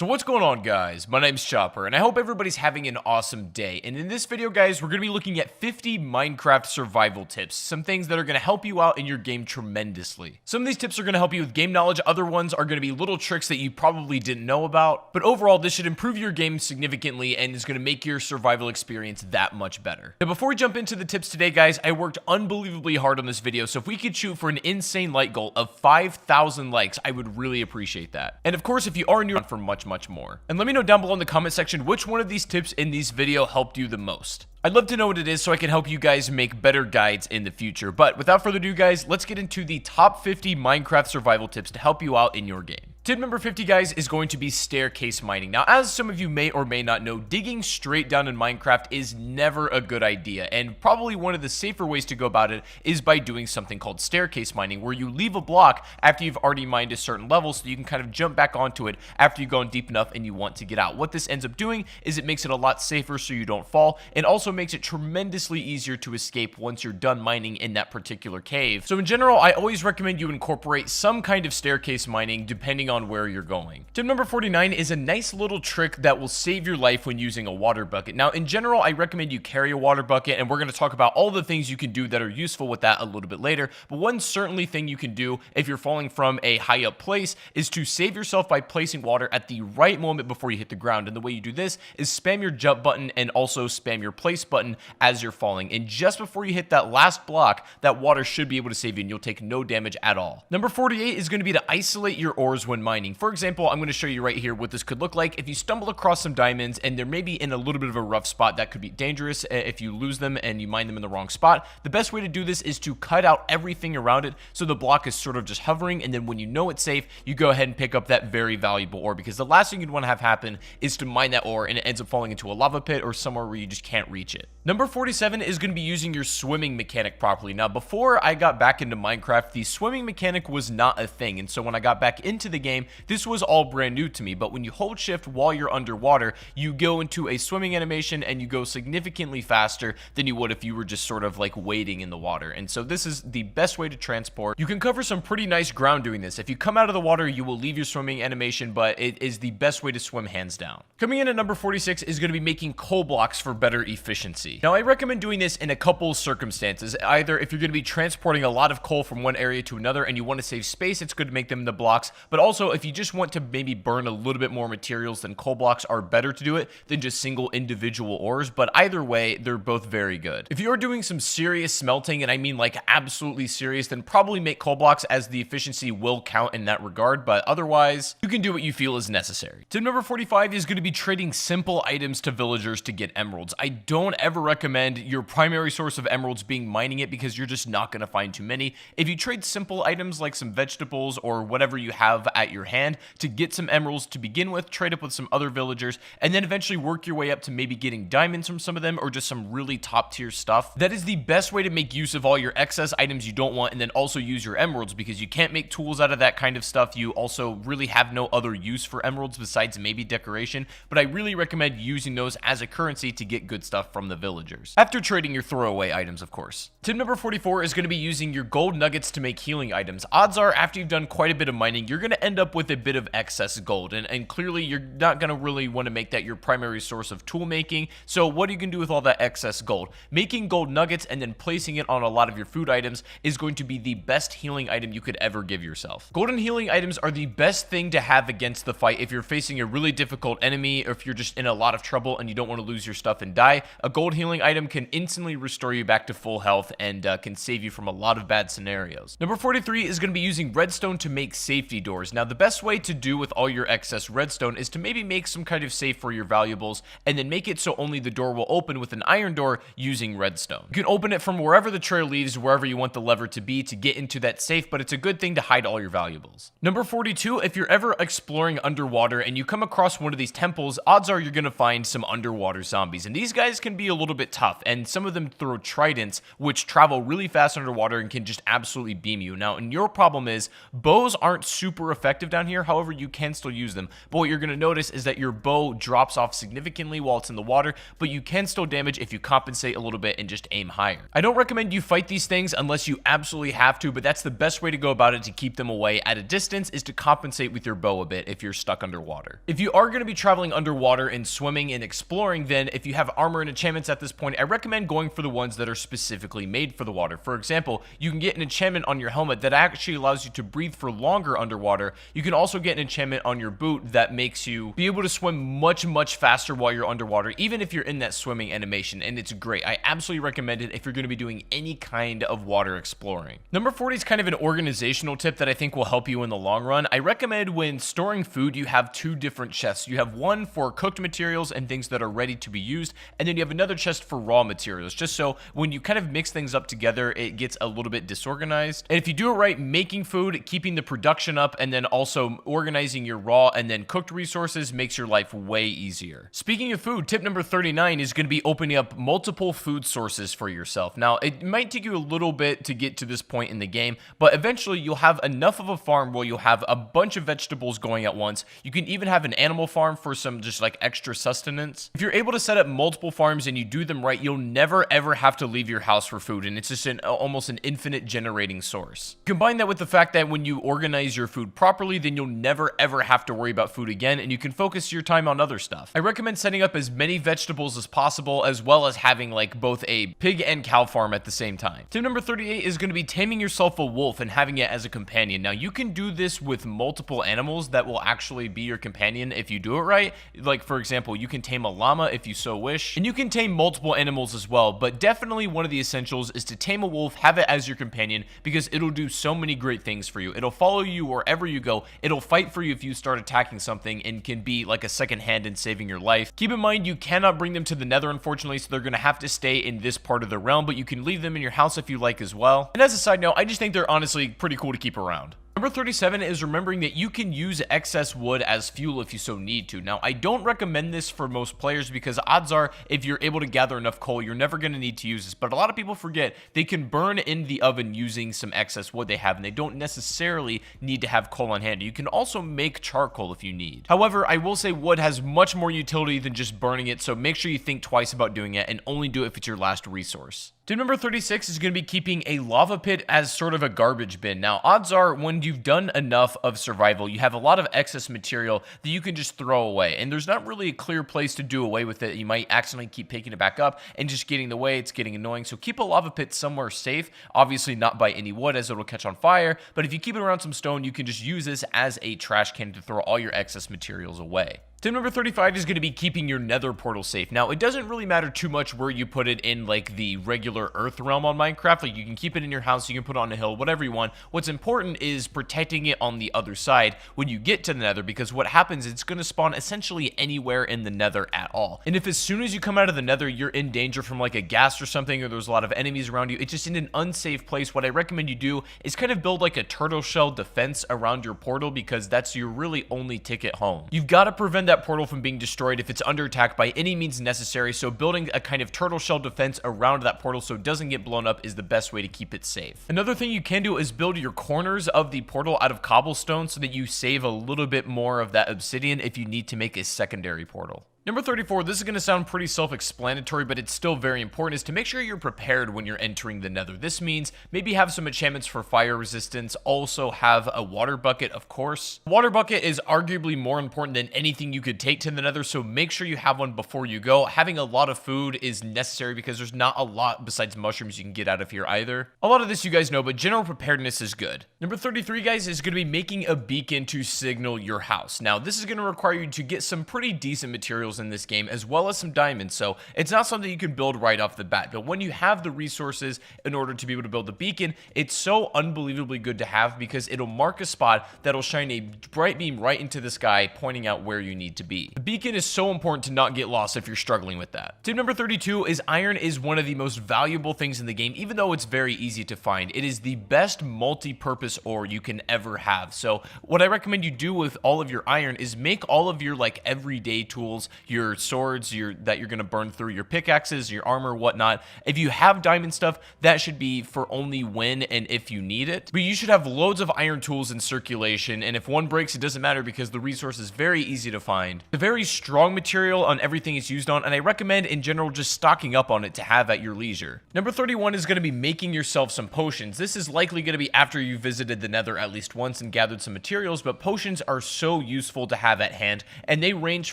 So what's going on, guys? My name's Chopper, and I hope everybody's having an awesome day. And in this video, guys, we're going to be looking at 50 Minecraft survival tips. Some things that are going to help you out in your game tremendously. Some of these tips are going to help you with game knowledge. Other ones are going to be little tricks that you probably didn't know about. But overall, this should improve your game significantly and is going to make your survival experience that much better. Now, before we jump into the tips today, guys, I worked unbelievably hard on this video. So if we could shoot for an insane like goal of 5,000 likes, I would really appreciate that. And of course, if you are new, for much more. And let me know down below in the comment section which one of these tips in this video helped you the most. I'd love to know what it is so I can help you guys make better guides in the future. But without further ado, guys, let's get into the top 50 Minecraft survival tips to help you out in your game. Tip number 50, guys, is going to be staircase mining. Now, as some of you may or may not know, digging straight down in Minecraft is never a good idea, and probably one of the safer ways to go about it is by doing something called staircase mining, where you leave a block after you've already mined a certain level so you can kind of jump back onto it after you've gone deep enough and you want to get out. What this ends up doing is it makes it a lot safer so you don't fall, and also makes it tremendously easier to escape once you're done mining in that particular cave. So in general, I always recommend you incorporate some kind of staircase mining depending on where you're going. Tip number 49 is a nice little trick that will save your life when using a water bucket. Now, in general, I recommend you carry a water bucket, and we're going to talk about all the things you can do that are useful with that a little bit later. But one certainly thing you can do if you're falling from a high up place is to save yourself by placing water at the right moment before you hit the ground. And the way you do this is spam your jump button and also spam your place button as you're falling. And just before you hit that last block, that water should be able to save you and you'll take no damage at all. Number 48 is going to be to isolate your ores when mining. For example, I'm going to show you right here what this could look like. If you stumble across some diamonds and they're maybe in a little bit of a rough spot, that could be dangerous if you lose them and you mine them in the wrong spot. The best way to do this is to cut out everything around it so the block is sort of just hovering, and then when you know it's safe, you go ahead and pick up that very valuable ore, because the last thing you'd want to have happen is to mine that ore and it ends up falling into a lava pit or somewhere where you just can't reach it. Number 47 is going to be using your swimming mechanic properly. Now, before I got back into Minecraft, the swimming mechanic was not a thing, and so when I got back into the game, this was all brand new to me. But when you hold shift while you're underwater, you go into a swimming animation and you go significantly faster than you would if you were just sort of like wading in the water. And so this is the best way to transport. You can cover some pretty nice ground doing this. If you come out of the water, you will leave your swimming animation, but it is the best way to swim hands down. Coming in at number 46 is going to be making coal blocks for better efficiency. Now, I recommend doing this in a couple circumstances. Either if you're going to be transporting a lot of coal from one area to another and you want to save space, it's good to make them into blocks. But also, if you just want to maybe burn a little bit more materials, then coal blocks are better to do it than just single individual ores. But either way, they're both very good. If you're doing some serious smelting, and I mean like absolutely serious, then probably make coal blocks, as the efficiency will count in that regard. But otherwise, you can do what you feel is necessary. Tip number 45 is going to be trading simple items to villagers to get emeralds. I don't ever recommend your primary source of emeralds being mining it, because you're just not going to find too many. If you trade simple items like some vegetables or whatever you have at your hand to get some emeralds to begin with, trade up with some other villagers, and then eventually work your way up to maybe getting diamonds from some of them or just some really top tier stuff, that is the best way to make use of all your excess items you don't want, and then also use your emeralds, because you can't make tools out of that kind of stuff. You also really have no other use for emeralds besides maybe decoration, but I really recommend using those as a currency to get good stuff from the villagers, after trading your throwaway items, of course. Tip number 44 is going to be using your gold nuggets to make healing items. Odds are, after you've done quite a bit of mining, you're going to end up with a bit of excess gold, and clearly you're not going to really want to make that your primary source of tool making. So what are you going to do with all that excess gold? Making gold nuggets and then placing it on a lot of your food items is going to be the best healing item you could ever give yourself. Golden healing items are the best thing to have against the fight if you're facing a really difficult enemy, or if you're just in a lot of trouble and you don't want to lose your stuff and die. A gold healing item can instantly restore you back to full health and can save you from a lot of bad scenarios. Number 43 is going to be using redstone to make safety doors. Now, the best way to do with all your excess redstone is to maybe make some kind of safe for your valuables, and then make it so only the door will open with an iron door using redstone. You can open it from wherever the trail leaves, wherever you want the lever to be to get into that safe, but it's a good thing to hide all your valuables. Number 42, if you're ever exploring underwater and you come across one of these temples, odds are you're going to find some underwater zombies, and these guys can be a little bit tough, and some of them throw tridents, which travel really fast underwater and can just absolutely beam you. Now, and your problem is bows aren't super effective effective down here. However, you can still use them. But what you're going to notice is that your bow drops off significantly while it's in the water, but you can still damage if you compensate a little bit and just aim higher. I don't recommend you fight these things unless you absolutely have to, but that's the best way to go about it to keep them away at a distance, is to compensate with your bow a bit if you're stuck underwater. If you are going to be traveling underwater and swimming and exploring, then if you have armor and enchantments at this point, I recommend going for the ones that are specifically made for the water. For example, you can get an enchantment on your helmet that actually allows you to breathe for longer underwater. You can also get an enchantment on your boot that makes you be able to swim much faster while you're underwater, even if you're in that swimming animation, and it's great. I absolutely recommend it if you're going to be doing any kind of water exploring. Number 40 is kind of an organizational tip that I think will help you in the long run. I recommend when storing food, you have two different chests. You have one for cooked materials and things that are ready to be used, and then you have another chest for raw materials, just so when you kind of mix things up together, it gets a little bit disorganized. And if you do it right, making food, keeping the production up, and then also organizing your raw and then cooked resources makes your life way easier. Speaking of food, tip number 39 is going to be opening up multiple food sources for yourself. Now, it might take you a little bit to get to this point in the game, but eventually you'll have enough of a farm where you'll have a bunch of vegetables going at once. You can even have an animal farm for some just like extra sustenance. If you're able to set up multiple farms and you do them right, you'll never ever have to leave your house for food, and it's just almost an infinite generating source. Combine that with the fact that when you organize your food properly, then you'll never ever have to worry about food again, and you can focus your time on other stuff. I recommend setting up as many vegetables as possible, as well as having like both a pig and cow farm at the same time. Tip number 38 is going to be taming yourself a wolf and having it as a companion. Now, you can do this with multiple animals that will actually be your companion if you do it right. Like, for example, you can tame a llama if you so wish, and you can tame multiple animals as well, but definitely one of the essentials is to tame a wolf, have it as your companion, because it'll do so many great things for you. It'll follow you wherever you go. It'll fight for you if you start attacking something, and can be like a second hand in saving your life. Keep in mind, you cannot bring them to the Nether, unfortunately, so they're going to have to stay in this part of the realm, but you can leave them in your house if you like as well. And as a side note, I just think they're honestly pretty cool to keep around. Number 37 is remembering that you can use excess wood as fuel if you so need to. Now, I don't recommend this for most players because odds are if you're able to gather enough coal, you're never going to need to use this. But a lot of people forget they can burn in the oven using some excess wood they have, and they don't necessarily need to have coal on hand. You can also make charcoal if you need. However, I will say wood has much more utility than just burning it, so make sure you think twice about doing it and only do it if it's your last resource. Tip number 36 is going to be keeping a lava pit as sort of a garbage bin. Now, odds are when you've done enough of survival, you have a lot of excess material that you can just throw away, and there's not really a clear place to do away with it. You might accidentally keep picking it back up and just getting in the way. It's getting annoying, so keep a lava pit somewhere safe. Obviously not by any wood, as it'll catch on fire, but if you keep it around some stone, you can just use this as a trash can to throw all your excess materials away. Tip number 35 is going to be keeping your nether portal safe. Now, it doesn't really matter too much where you put it in like the regular earth realm on Minecraft. Like, you can keep it in your house, you can put it on a hill, whatever you want. What's important is protecting it on the other side when you get to the nether, because what happens is it's going to spawn essentially anywhere in the nether at all. And if as soon as you come out of the nether, you're in danger from like a ghast or something, or there's a lot of enemies around you, it's just in an unsafe place, what I recommend you do is kind of build like a turtle shell defense around your portal, because that's your really only ticket home. You've got to prevent that portal from being destroyed if it's under attack by any means necessary, so building a kind of turtle shell defense around that portal so it doesn't get blown up is the best way to keep it safe. Another thing you can do is build your corners of the portal out of cobblestone so that you save a little bit more of that obsidian if you need to make a secondary portal. Number 34, this is going to sound pretty self-explanatory, but it's still very important, is to make sure you're prepared when you're entering the nether. This means maybe have some enchantments for fire resistance, also have a water bucket, of course. Water bucket is arguably more important than anything you could take to the nether, so make sure you have one before you go. Having a lot of food is necessary because there's not a lot besides mushrooms you can get out of here either. A lot of this you guys know, but general preparedness is good. Number 33, guys, is going to be making a beacon to signal your house. Now, this is going to require you to get some pretty decent materials in this game, as well as some diamonds, so it's not something you can build right off the bat, but when you have the resources in order to be able to build the beacon, it's so unbelievably good to have because it'll mark a spot that'll shine a bright beam right into the sky, pointing out where you need to be. The beacon is so important to not get lost if you're struggling with that. Tip number 32 is iron is one of the most valuable things in the game, even though it's very easy to find. It is the best multi-purpose ore you can ever have, so what I recommend you do with all of your iron is make all of your like everyday tools, your swords that you're going to burn through, your pickaxes, your armor, whatnot. If you have diamond stuff, that should be for only when and if you need it. But you should have loads of iron tools in circulation, and if one breaks, it doesn't matter because the resource is very easy to find. It's a very strong material on everything it's used on, and I recommend in general just stocking up on it to have at your leisure. Number 31 is going to be making yourself some potions. This is likely going to be after you visited the Nether at least once and gathered some materials, but potions are so useful to have at hand, and they range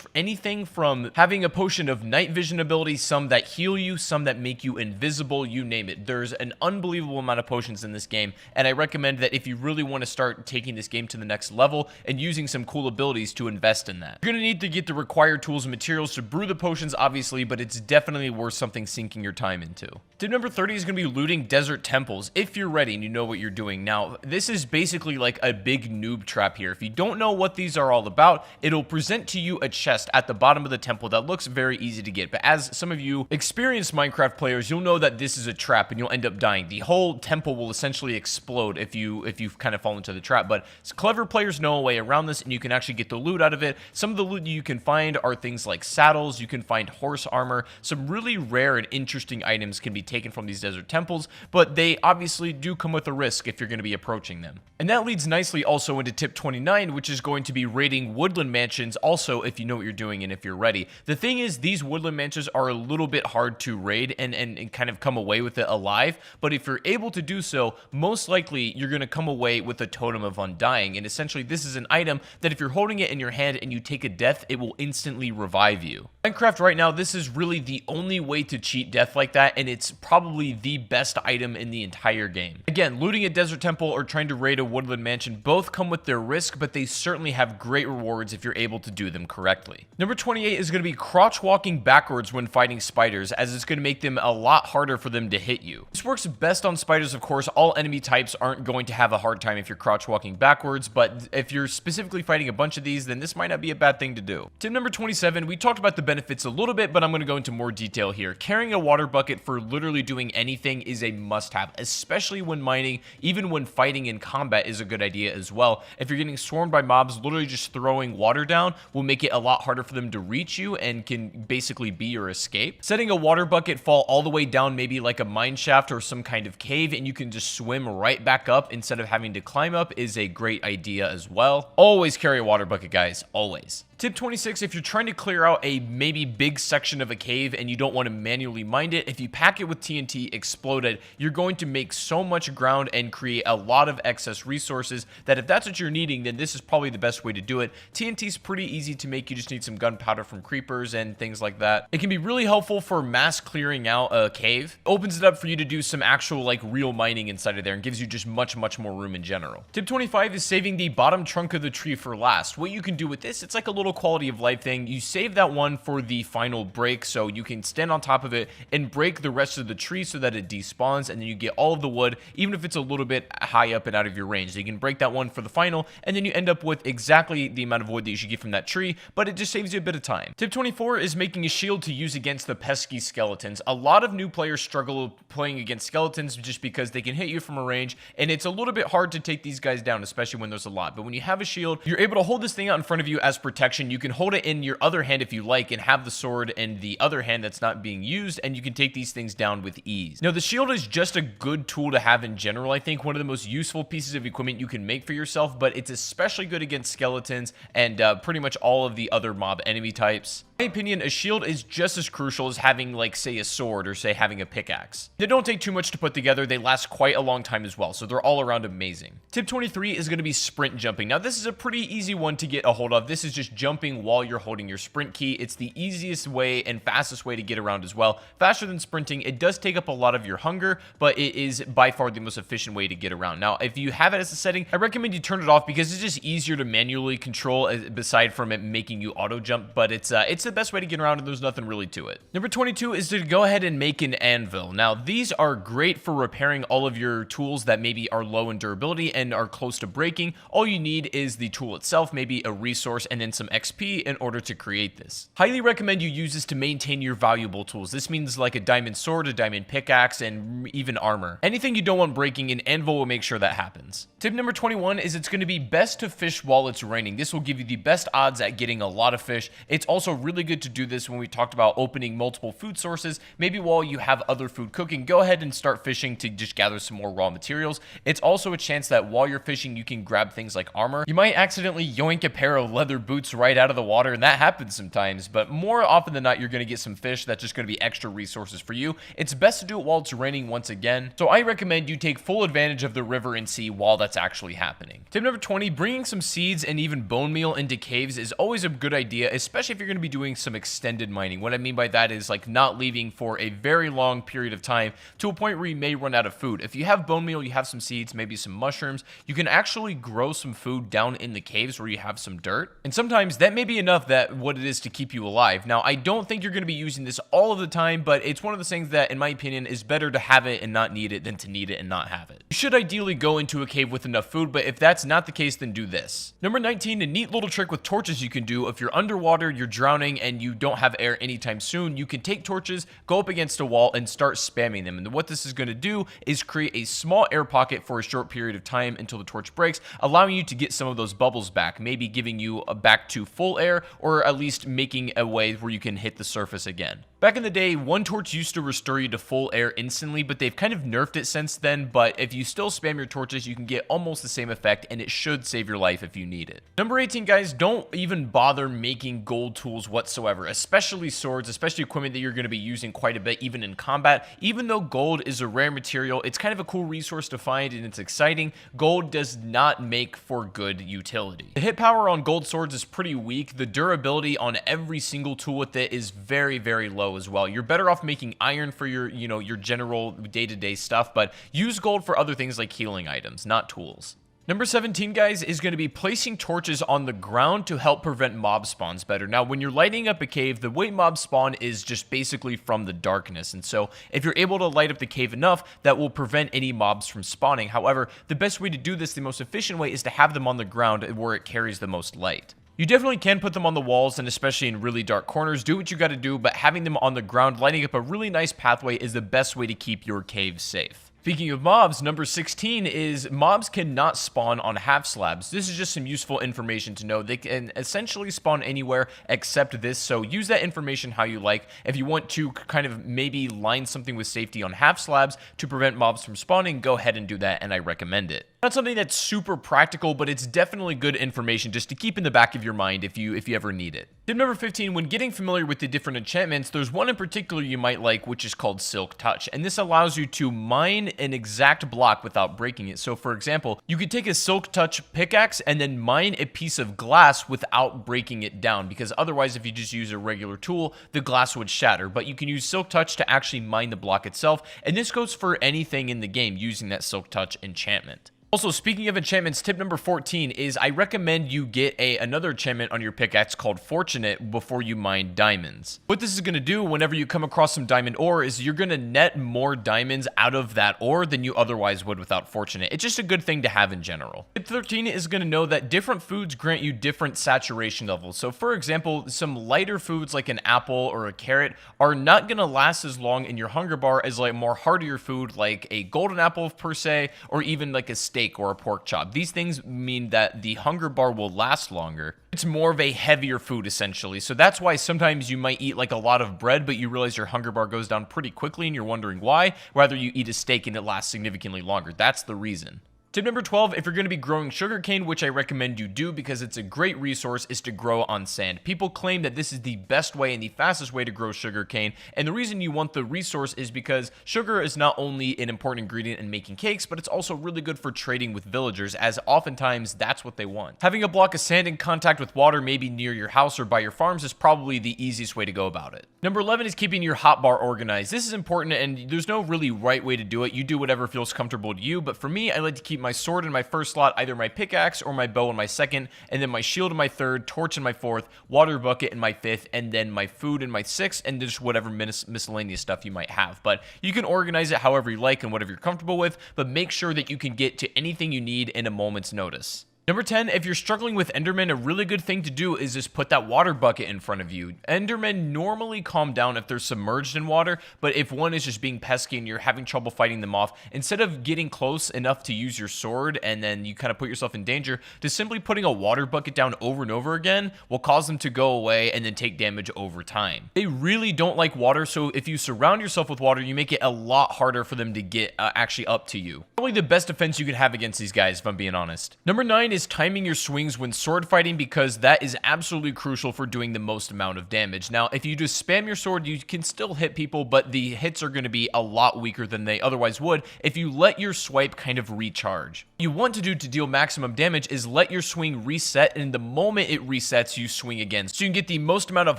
for anything from having a potion of night vision ability, some that heal you, some that make you invisible, you name it. There's an unbelievable amount of potions in this game, and I recommend that if you really want to start taking this game to the next level and using some cool abilities to invest in that. You're going to need to get the required tools and materials to brew the potions, obviously, but it's definitely worth something sinking your time into. Tip number 30 is going to be looting desert temples if you're ready and you know what you're doing. Now, this is basically like a big noob trap here. If you don't know what these are all about, it'll present to you a chest at the bottom of the temple that looks very easy to get. But as some of you experienced Minecraft players, you'll know that this is a trap and you'll end up dying. The whole temple will essentially explode if you kind of fall into the trap. But clever players know a way around this, and you can actually get the loot out of it. Some of the loot you can find are things like saddles. You can find horse armor. Some really rare and interesting items can be taken from these desert temples, but they obviously do come with a risk if you're going to be approaching them. And that leads nicely also into tip 29, which is going to be raiding woodland mansions also if you know what you're doing and if you're ready. The thing is, these woodland mansions are a little bit hard to raid and kind of come away with it alive, but if you're able to do so, most likely you're going to come away with a totem of undying, and essentially this is an item that if you're holding it in your hand and you take a death, it will instantly revive you. Minecraft right now, this is really the only way to cheat death like that, and it's probably the best item in the entire game. Again, looting a desert temple or trying to raid a woodland mansion both come with their risk, but they certainly have great rewards if you're able to do them correctly. Number 28 is going to be crouch walking backwards when fighting spiders, as it's going to make them a lot harder for them to hit you. This works best on spiders, of course. All enemy types aren't going to have a hard time if you're crouch walking backwards, but if you're specifically fighting a bunch of these, then this might not be a bad thing to do. Tip number 27, we talked about the benefits a little bit, but I'm going to go into more detail here. Carrying a water bucket for literally doing anything is a must-have, especially when mining. Even when fighting in combat is a good idea as well. If you're getting swarmed by mobs, literally just throwing water down will make it a lot harder for them to reach you and can basically be your escape. Setting a water bucket fall all the way down maybe like a mine shaft or some kind of cave, and you can just swim right back up instead of having to climb up is a great idea as well. Always carry a water bucket, guys. Always. Tip 26, if you're trying to clear out a maybe big section of a cave and you don't want to manually mine it, if you pack it with TNT exploded, you're going to make so much ground and create a lot of excess resources that if that's what you're needing, then this is probably the best way to do it. TNT is pretty easy to make. You just need some gunpowder from creepers and things like that. It can be really helpful for mass clearing out a cave. It opens it up for you to do some actual like real mining inside of there and gives you just much more room in general. Tip 25 is saving the bottom trunk of the tree for last. What you can do with this, it's like a little quality of life thing. You save that one for the final break, so you can stand on top of it and break the rest of the tree so that it despawns, and then you get all of the wood, even if it's a little bit high up and out of your range. So you can break that one for the final, and then you end up with exactly the amount of wood that you should get from that tree, but it just saves you a bit of time. Tip 24 is making a shield to use against the pesky skeletons. A lot of new players struggle playing against skeletons just because they can hit you from a range, and it's a little bit hard to take these guys down, especially when there's a lot. But when you have a shield, you're able to hold this thing out in front of you as protection. You can hold it in your other hand if you like and have the sword in the other hand that's not being used, and you can take these things down with ease. Now, the shield is just a good tool to have in general. I think one of the most useful pieces of equipment you can make for yourself, but it's especially good against skeletons and pretty much all of the other mob enemy types. In my opinion, a shield is just as crucial as having, like, say, a sword or, say, having a pickaxe. They don't take too much to put together. They last quite a long time as well, so they're all around amazing. Tip 23 is going to be sprint jumping. Now, this is a pretty easy one to get a hold of. This is just jumping while you're holding your sprint key. It's the easiest way and fastest way to get around as well. Faster than sprinting. It does take up a lot of your hunger, but it is by far the most efficient way to get around. Now, if you have it as a setting, I recommend you turn it off because it's just easier to manually control beside from it making you auto jump, but it's the best way to get around and there's nothing really to it. Number 22 is to go ahead and make an anvil. Now, these are great for repairing all of your tools that maybe are low in durability and are close to breaking. All you need is the tool itself, maybe a resource, and then some XP in order to create this. Highly recommend you use this to maintain your valuable tools. This means like a diamond sword, a diamond pickaxe, and even armor. Anything you don't want breaking, an anvil will make sure that happens. Tip number 21 is it's going to be best to fish while it's raining. This will give you the best odds at getting a lot of fish. It's also really really good to do this when we talked about opening multiple food sources. Maybe while you have other food cooking, go ahead and start fishing to just gather some more raw materials. It's also a chance that while you're fishing, you can grab things like armor. You might accidentally yoink a pair of leather boots right out of the water, and that happens sometimes, but more often than not, you're going to get some fish that's just going to be extra resources for you. It's best to do it while it's raining once again, so I recommend you take full advantage of the river and sea while that's actually happening. Tip number 20, bringing some seeds and even bone meal into caves is always a good idea, especially if you're going to be doing some extended mining. What I mean by that is like not leaving for a very long period of time to a point where you may run out of food. If you have bone meal, you have some seeds, maybe some mushrooms, you can actually grow some food down in the caves where you have some dirt, and sometimes that may be enough that what it is to keep you alive. Now, I don't think you're going to be using this all of the time, but it's one of those things that, in my opinion, is better to have it and not need it than to need it and not have it. You should ideally go into a cave with enough food, but if that's not the case, then do this. Number 19, a neat little trick with torches you can do. If you're underwater, you're drowning, and you don't have air anytime soon, you can take torches, go up against a wall, and start spamming them. And what this is going to do is create a small air pocket for a short period of time until the torch breaks, allowing you to get some of those bubbles back, maybe giving you back to full air, or at least making a way where you can hit the surface again. Back in the day, one torch used to restore you to full air instantly, but they've kind of nerfed it since then. But if you still spam your torches, you can get almost the same effect, and it should save your life if you need it. Number 18, guys, don't even bother making gold tools whatsoever, especially swords, especially equipment that you're going to be using quite a bit, even in combat. Even though gold is a rare material, it's kind of a cool resource to find, and it's exciting. Gold does not make for good utility. The hit power on gold swords is pretty weak. The durability on every single tool with it is very, very low as well. You're better off making iron for your, your general day-to-day stuff, but use gold for other things like healing items, not tools. Number 17, guys, is going to be placing torches on the ground to help prevent mob spawns better. Now, when you're lighting up a cave, the way mobs spawn is just basically from the darkness. And so if you're able to light up the cave enough, that will prevent any mobs from spawning. However, the best way to do this, the most efficient way, is to have them on the ground where it carries the most light. You definitely can put them on the walls, and especially in really dark corners. Do what you got to do, but having them on the ground, lighting up a really nice pathway, is the best way to keep your cave safe. Speaking of mobs, number 16 is mobs cannot spawn on half slabs. This is just some useful information to know. They can essentially spawn anywhere except this, so use that information how you like. If you want to kind of maybe line something with safety on half slabs to prevent mobs from spawning, go ahead and do that, and I recommend it. Not something that's super practical, but it's definitely good information just to keep in the back of your mind if you ever need it. Tip number 15, when getting familiar with the different enchantments, there's one in particular you might like, which is called Silk Touch, and this allows you to mine an exact block without breaking it. So for example, you could take a Silk Touch pickaxe and then mine a piece of glass without breaking it down, because otherwise if you just use a regular tool, the glass would shatter. But you can use Silk Touch to actually mine the block itself, and this goes for anything in the game using that Silk Touch enchantment. Also, speaking of enchantments, tip number 14 is I recommend you get another enchantment on your pickaxe called Fortunate before you mine diamonds. What this is going to do whenever you come across some diamond ore is you're going to net more diamonds out of that ore than you otherwise would without Fortunate. It's just a good thing to have in general. Tip 13 is going to know that different foods grant you different saturation levels. So for example, some lighter foods like an apple or a carrot are not going to last as long in your hunger bar as like more heartier food like a golden apple per se, or even like a steak or a pork chop. These things mean that the hunger bar will last longer. It's more of a heavier food essentially. So that's why sometimes you might eat like a lot of bread, but you realize your hunger bar goes down pretty quickly and you're wondering why. Rather you eat a steak and it lasts significantly longer. That's the reason. Tip number 12, if you're going to be growing sugarcane, which I recommend you do because it's a great resource, is to grow on sand. People claim that this is the best way and the fastest way to grow sugarcane, and the reason you want the resource is because sugar is not only an important ingredient in making cakes, but it's also really good for trading with villagers, as oftentimes that's what they want. Having a block of sand in contact with water, maybe near your house or by your farms, is probably the easiest way to go about it. Number 11 is keeping your hotbar organized. This is important, and there's no really right way to do it. You do whatever feels comfortable to you, but for me, I like to keep my sword in my first slot, either my pickaxe or my bow in my second, and then my shield in my third, torch in my fourth, water bucket in my fifth, and then my food in my sixth, and just whatever miscellaneous stuff you might have. But you can organize it however you like and whatever you're comfortable with, but make sure that you can get to anything you need in a moment's notice. Number 10, if you're struggling with Enderman, a really good thing to do is just put that water bucket in front of you. Endermen normally calm down if they're submerged in water, but if one is just being pesky and you're having trouble fighting them off, instead of getting close enough to use your sword and then you kind of put yourself in danger, just simply putting a water bucket down over and over again will cause them to go away and then take damage over time. They really don't like water, so if you surround yourself with water, you make it a lot harder for them to get actually up to you. Probably the best defense you can have against these guys, if I'm being honest. Number 9 is timing your swings when sword fighting, because that is absolutely crucial for doing the most amount of damage. Now, if you just spam your sword, you can still hit people, but the hits are going to be a lot weaker than they otherwise would if you let your swipe kind of recharge. What you want to do to deal maximum damage is let your swing reset, and the moment it resets, you swing again. So you can get the most amount of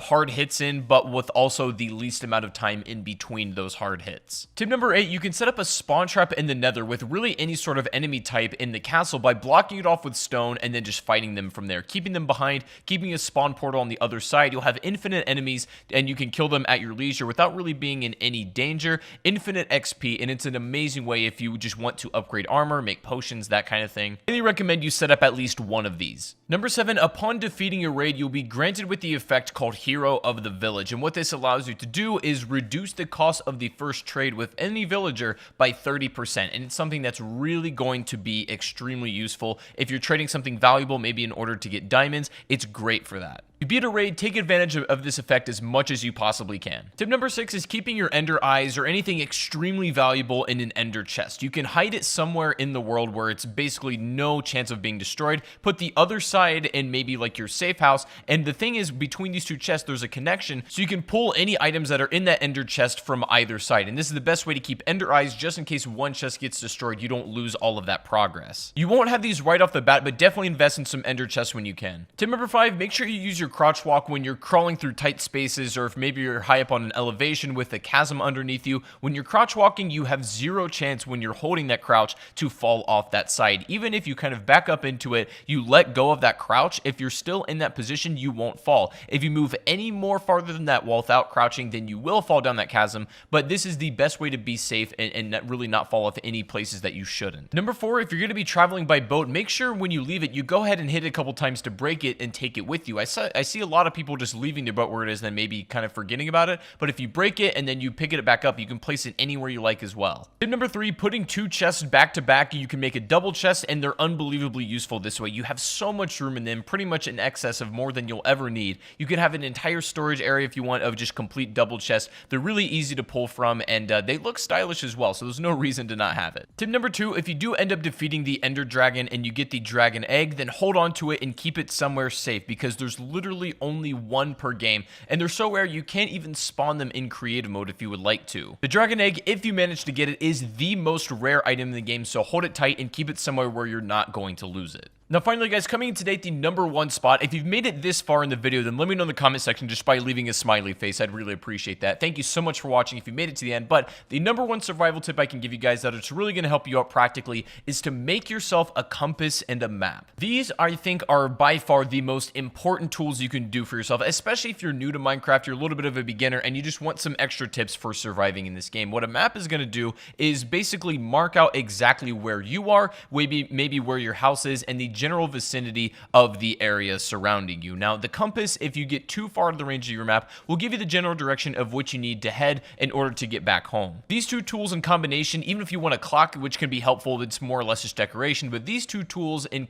hard hits in, but with also the least amount of time in between those hard hits. Tip number 8, you can set up a spawn trap in the nether with really any sort of enemy type in the castle by blocking it off with stone and then just fighting them from there, keeping them behind, keeping a spawn portal on the other side. You'll have infinite enemies and you can kill them at your leisure without really being in any danger. Infinite XP, and it's an amazing way if you just want to upgrade armor, make potions, that kind of thing. I really recommend you set up at least one of these. Number 7, upon defeating a raid, you'll be granted with the effect called Hero of the Village, and what this allows you to do is reduce the cost of the first trade with any villager by 30%, and it's something that's really going to be extremely useful. If you're trading something valuable, maybe in order to get diamonds, it's great for that. You beat a raid, take advantage of this effect as much as you possibly can. Tip number 6 is keeping your ender eyes or anything extremely valuable in an ender chest. You can hide it somewhere in the world where it's basically no chance of being destroyed. Put the other side in maybe like your safe house, and the thing is, between these two chests there's a connection, so you can pull any items that are in that ender chest from either side, and this is the best way to keep ender eyes just in case one chest gets destroyed. You don't lose all of that progress. You won't have these right off the bat, but definitely invest in some ender chests when you can. Tip number 5, make sure you use your crouch walk when you're crawling through tight spaces, or if maybe you're high up on an elevation with a chasm underneath you. When you're crouch walking, you have zero chance when you're holding that crouch to fall off that side. Even if you kind of back up into it, you let go of that crouch, if you're still in that position, you won't fall. If you move any more farther than that without crouching, then you will fall down that chasm, but this is the best way to be safe and really not fall off any places that you shouldn't. Number 4, if you're going to be traveling by boat, make sure when you leave it, you go ahead and hit it a couple times to break it and take it with you. I see a lot of people just leaving their boat where it is and then maybe kind of forgetting about it, but if you break it and then you pick it back up, you can place it anywhere you like as well. Tip number 3, putting 2 chests back to back. You can make a double chest, and they're unbelievably useful this way. You have so much room in them, pretty much in excess of more than you'll ever need. You can have an entire storage area if you want of just complete double chests. They're really easy to pull from, and they look stylish as well, so there's no reason to not have it. Tip number 2, if you do end up defeating the Ender Dragon and you get the dragon egg, then hold on to it and keep it somewhere safe, because there's literally only one per game, and they're so rare you can't even spawn them in creative mode if you would like to. The dragon egg, if you manage to get it, is the most rare item in the game, so hold it tight and keep it somewhere where you're not going to lose it. Now finally guys, coming in today at the number 1 spot, if you've made it this far in the video, then let me know in the comment section just by leaving a smiley face. I'd really appreciate that. Thank you so much for watching if you made it to the end. But the number 1 survival tip I can give you guys that it's really going to help you out practically is to make yourself a compass and a map. These, I think, are by far the most important tools you can do for yourself, especially if you're new to Minecraft, you're a little bit of a beginner, and you just want some extra tips for surviving in this game. What a map is going to do is basically mark out exactly where you are, maybe where your house is, and the general vicinity of the area surrounding you. Now, the compass, if you get too far to the range of your map, will give you the general direction of which you need to head in order to get back home. These two tools in combination, even if you want a clock, which can be helpful, it's more or less just decoration, but these two tools in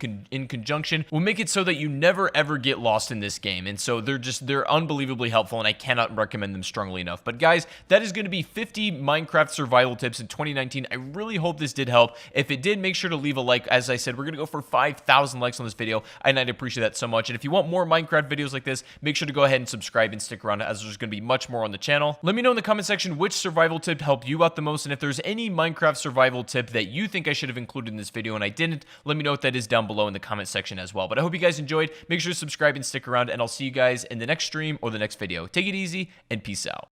conjunction will make it so that you never ever get lost in this game. And so they're unbelievably helpful, and I cannot recommend them strongly enough. But guys, that is going to be 50 Minecraft survival tips in 2019. I really hope this did help. If it did, make sure to leave a like. As I said, we're going to go for 5,000 likes on this video, and I'd appreciate that so much. And if you want more Minecraft videos like this, make sure to go ahead and subscribe and stick around, as there's going to be much more on the channel. Let me know in the comment section which survival tip helped you out the most, and if there's any Minecraft survival tip that you think I should have included in this video and I didn't, let me know what that is down below in the comment section as well. But I hope you guys enjoyed. Make sure to subscribe and stick around, and I'll see you guys in the next stream or the next video. Take it easy, and peace out.